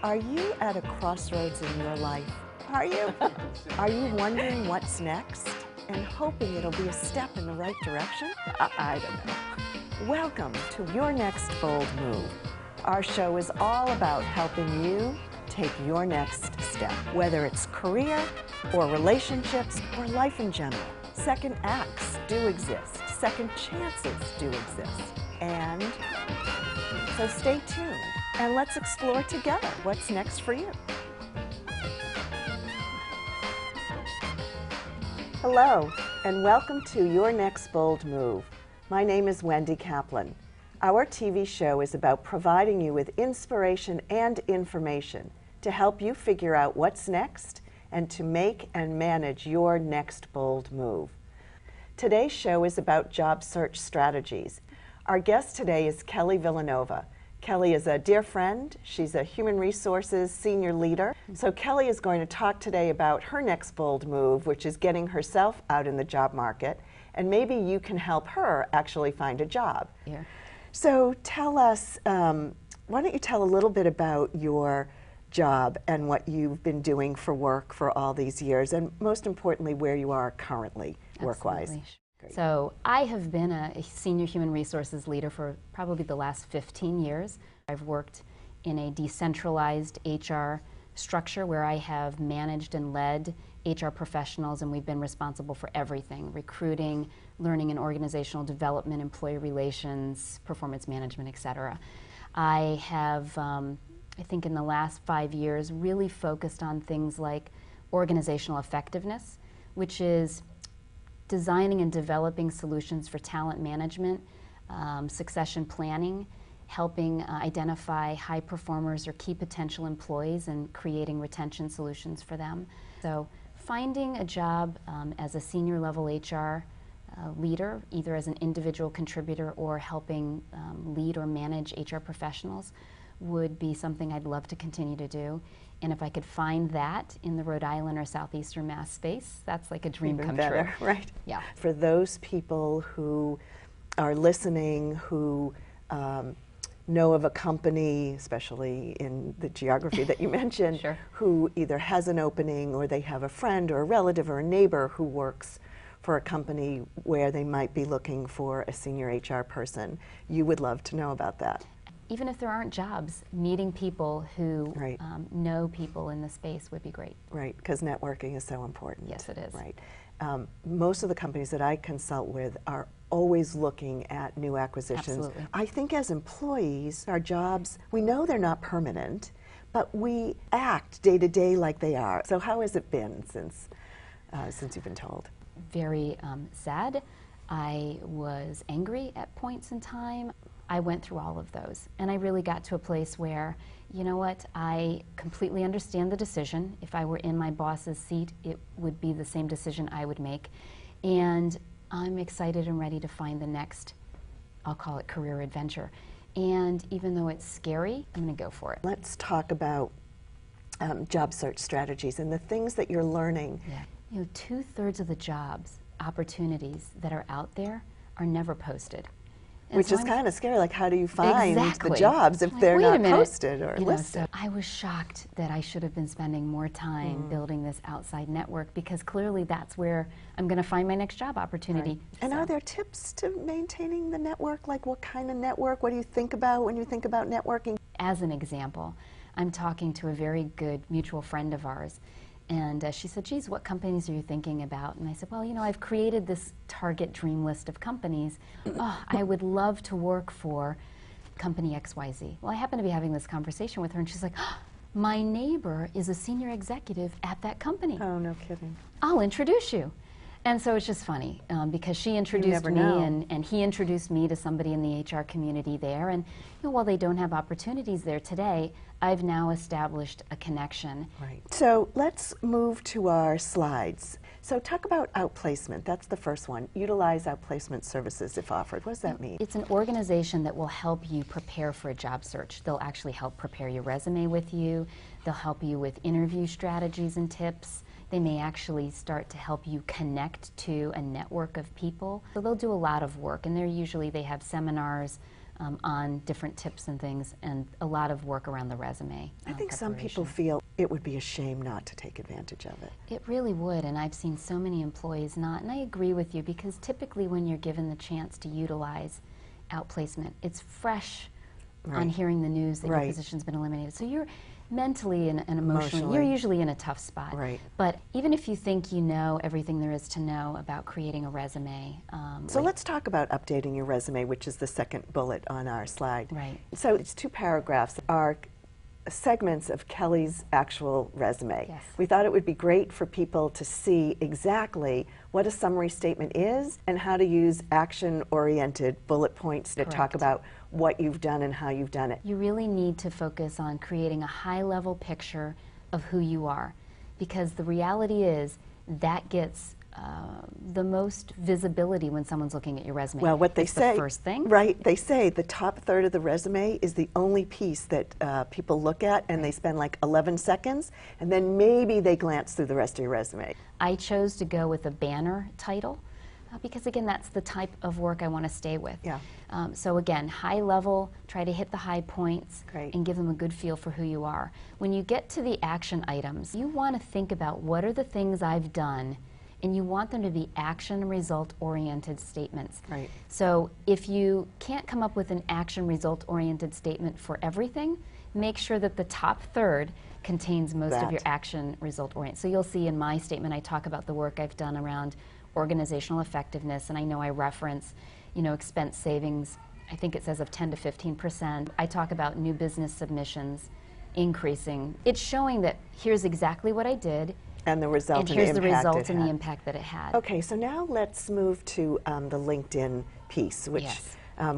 Are you at a crossroads in your life? Are you? Are you wondering what's next and hoping it'll be a step in the right direction? I don't know. Welcome to Your Next Bold Move. Our show is all about helping you take your next step, whether it's career or relationships or life in general. Second acts do exist. Second chances do exist. And so stay tuned and let's explore together what's next for you. Hello, and welcome to Your Next Bold Move. My name is Wendy Kaplan. Our TV show is about providing you with inspiration and information to help you figure out what's next and to make and manage your next bold move. Today's show is about job search strategies. Our guest today is Kelly Villanueva. Kelly is a dear friend. She's a human resources senior leader. So Kelly is going to talk today about her next bold move, which is getting herself out in the job market, and maybe you can help her actually find a job. Yeah. So tell us, why don't you tell a little bit about your job and what you've been doing for work for all these years, and most importantly, where you are currently work-wise. Great. So I have been a senior human resources leader for probably the last 15 years. I've worked in a decentralized HR structure where I have managed and led HR professionals, and we've been responsible for everything: recruiting, learning and organizational development, employee relations, performance management, etc. I have, I think in the last 5 years, really focused on things like organizational effectiveness, which is designing and developing solutions for talent management, succession planning, helping identify high performers or key potential employees and creating retention solutions for them. So finding a job as a senior level HR leader, either as an individual contributor or helping lead or manage HR professionals, would be something I'd love to continue to do. And if I could find that in the Rhode Island or Southeastern Mass space, that's like a dream Even come better, true. right? Yeah. For those people who are listening, who know of a company, especially in the geography that you mentioned, Sure. who either has an opening or they have a friend or a relative or a neighbor who works for a company where they might be looking for a senior HR person, you would love to know about that. Even if there aren't jobs, meeting people who Right. know people in the space would be great. Right, because networking is so important. Yes, it is. Right. Most of the companies that I consult with are always looking at new acquisitions. Absolutely. I think as employees, our jobs, we know they're not permanent, but we act day to day like they are. So how has it been since you've been told? Very sad. I was angry at points in time. I went through all of those, and I really got to a place where, you know what, I completely understand the decision. If I were in my boss's seat, it would be the same decision I would make, and I'm excited and ready to find the next, I'll call it career adventure. And even though it's scary, I'm going to go for it. Let's talk about job search strategies and the things that you're learning. Yeah. You know, 2/3 of the jobs, opportunities that are out there are never posted. And Which so is kind of scary. Like, how do you find Exactly. the jobs if Like, they're wait a not minute. posted or You know, listed? so I was shocked that I should have been spending more time building this outside network, because clearly that's where I'm going to find my next job opportunity. Right. And So, are there tips to maintaining the network? Like, what kind of network? What do you think about when you think about networking? as an example, I'm talking to a very good mutual friend of ours, and she said, geez, what companies are you thinking about? And I said, well, you know, I've created this target dream list of companies. Oh, I would love to work for company XYZ. Well, I happen to be having this conversation with her, and she's like, oh, my neighbor is a senior executive at that company. Oh, no kidding. I'll introduce you. And so it's just funny, because she introduced never me know. and he introduced me to somebody in the HR community there. And you know, while they don't have opportunities there today, I've now established a connection. Right. So let's move to our slides. So talk about outplacement. That's the first one. Utilize outplacement services if offered. What does that mean? It's an organization that will help you prepare for a job search. They'll actually help prepare your resume with you. They'll help you with interview strategies and tips. They may actually start to help you connect to a network of people. So they'll do a lot of work, and they have seminars, on different tips and things, and a lot of work around the resume. I think some people feel it would be a shame not to take advantage of it. It really would, and I've seen so many employees not, and I agree with you, because typically when you're given the chance to utilize outplacement, it's fresh on hearing the news that your position's been eliminated. So you're mentally and emotionally, you're usually in a tough spot. But even if you think you know everything there is to know about creating a resume. So let's talk about updating your resume, which is the second bullet on our slide. So it's 2 paragraphs are segments of Kelly's actual resume. We thought it would be great for people to see exactly what a summary statement is and how to use action-oriented bullet points to talk about what you've done and how you've done it. You really need to focus on creating a high-level picture of who you are, because the reality is that gets the most visibility when someone's looking at your resume. Well, what they say, the first thing. They say the top third of the resume is the only piece that people look at, and they spend like 11 seconds, and then maybe they glance through the rest of your resume. I chose to go with a banner title because, again, that's the type of work I want to stay with. So again, high level, try to hit the high points and give them a good feel for who you are. When you get to the action items, you want to think about what are the things I've done, and you want them to be action result oriented statements. So if you can't come up with an action result oriented statement for everything, make sure that the top third contains most of your action result oriented. So you'll see in my statement I talk about the work I've done around organizational effectiveness, and I know I reference, you know, expense savings. I think it says of 10 to 15%. I talk about new business submissions increasing. It's showing that here's exactly what I did, and the result, and here's the result and the impact that it had. Okay, so now let's move to the LinkedIn piece, which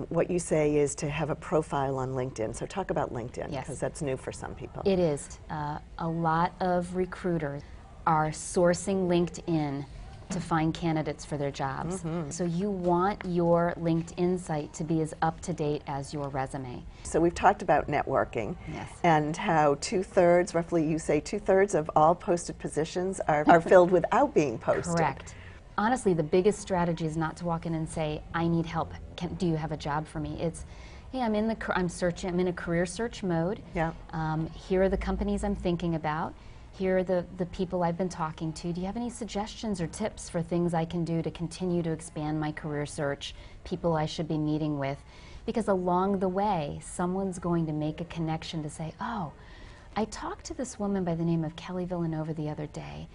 what you say is to have a profile on LinkedIn. So talk about LinkedIn, because that's new for some people. It is. A lot of recruiters are sourcing LinkedIn to find candidates for their jobs. So you want your LinkedIn site to be as up-to-date as your resume. So we've talked about networking and how 2/3, roughly you say 2/3 of all posted positions are filled without being posted. Correct. Honestly, the biggest strategy is not to walk in and say, I need help, do you have a job for me? It's, hey, I'm in a career search mode. Here are the companies I'm thinking about. Here are the people I've been talking to. Do you have any suggestions or tips for things I can do to continue to expand my career search, people I should be meeting with? Because along the way, someone's going to make a connection to say, oh, I talked to this woman by the name of Kelly Villanueva the other day,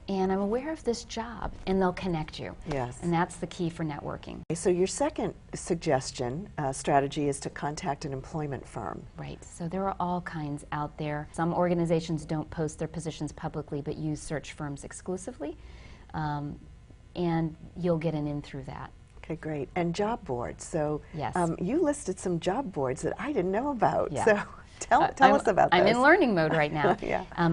and I'm aware of this job, and they'll connect you. And that's the key for networking. So your second suggestion, strategy, is to contact an employment firm. So there are all kinds out there. Some organizations don't post their positions publicly, but use search firms exclusively, and you'll get an in through that. Okay, great. And job boards. So you listed some job boards that I didn't know about. So tell us about those. I'm in learning mode right now.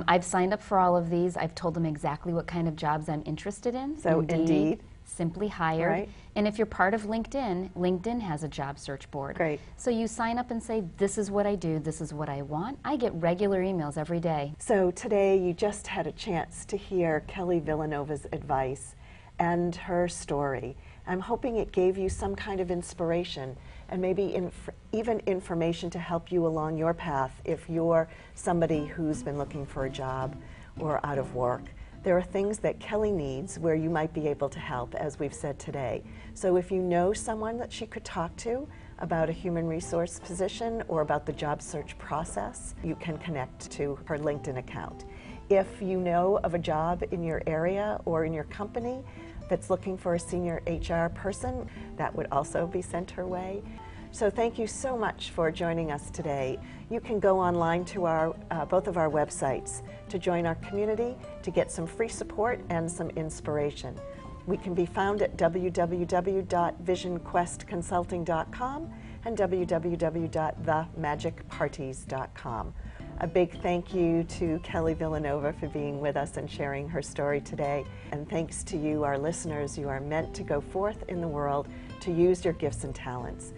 I've signed up for all of these. I've told them exactly what kind of jobs I'm interested in. So Indeed. Simply Hired. And if you're part of LinkedIn, LinkedIn has a job search board. So you sign up and say, this is what I do, this is what I want. I get regular emails every day. So today you just had a chance to hear Kelly Villanueva's advice and her story. I'm hoping it gave you some kind of inspiration and maybe even information to help you along your path if you're somebody who's been looking for a job or out of work. There are things that Kelly needs where you might be able to help, as we've said today. So if you know someone that she could talk to about a human resource position or about the job search process, you can connect to her LinkedIn account. If you know of a job in your area or in your company that's looking for a senior HR person, that would also be sent her way. So thank you so much for joining us today. You can go online to our both of our websites to join our community, to get some free support and some inspiration. We can be found at www.visionquestconsulting.com and www.themagicparties.com. A big thank you to Kelly Villanueva for being with us and sharing her story today. And thanks to you, our listeners. You are meant to go forth in the world to use your gifts and talents.